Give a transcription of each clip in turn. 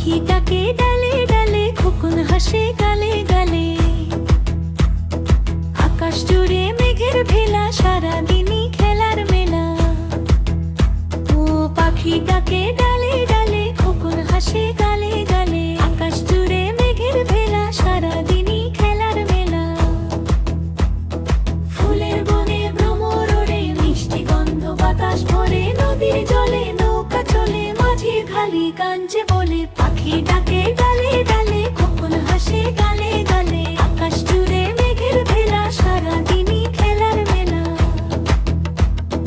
পাখিটাকে ডালে ডালে খোকন হাসে গালে গালে। আকাশ জুড়ে মেঘের ভেলা, সারাদিনই খেলার মেলা। ও পাখিটাকে ডালে ডালে খোকন হাসে গালে গালে। আকাশ জুড়ে মেঘের ভেলা, সারাদিনই খেলার মেলা। ফুলের বনে ভ্রমর ওড়ে, মিষ্টি গন্ধ বাতাস ভরে। নদীর জলে নৌকা চলে, মাঝি খালি কাঞ্চে বলে। পাখিটাকে ডালে ডালে খোকন হাসে গালে গালে। আকাশ জুড়ে মেঘের ভেলা, সারাদিনই খেলার মেলা।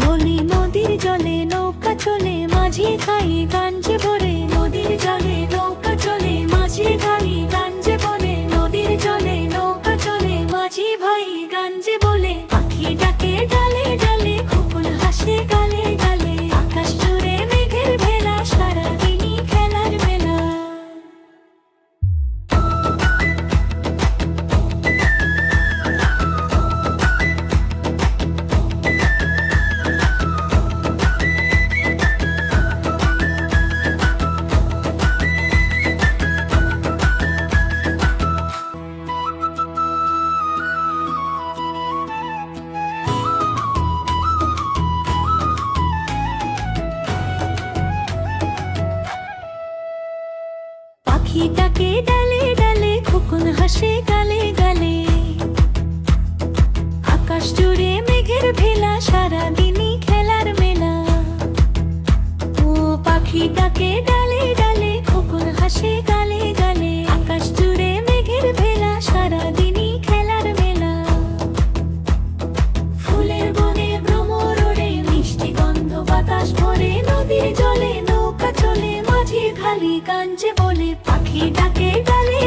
বলি নদীর জলে নৌকা চলে, মাঝি খাই কাঞ্চে ভরে। নদীর জলে নৌকা চলে, মাঝি খাই কাঞ্চে বলে। নদীর জলে নৌকা চলে, মাঝি ভাই গাঞ্জে বলে। পাখিটাকে ডালে ডালে খোকন হাসে গালে গালে। আকাশ জুড়ে মেঘের ভেলা, সারাদিনই খেলার মেলা। পাখিটাকে ডালে ডালে খোকন হাসে গালে গালে। আকাশ জুড়ে মেঘের ভেলা, সারাদিনই খেলার মেলা। ও পাখিটাকে ডালে ডালে খোকন হাসে গালে গালে। আকাশ জুড়ে মেঘের ভেলা, সারাদিনই খেলার মেলা। ফুলের বনে ভ্রমর ওড়ে, মিষ্টি গন্ধ বাতাস ভরে। নদীর জলে নৌকা চলে, মাঝি খালি কাঞ্চে বলে। পাখিটাকে ডালে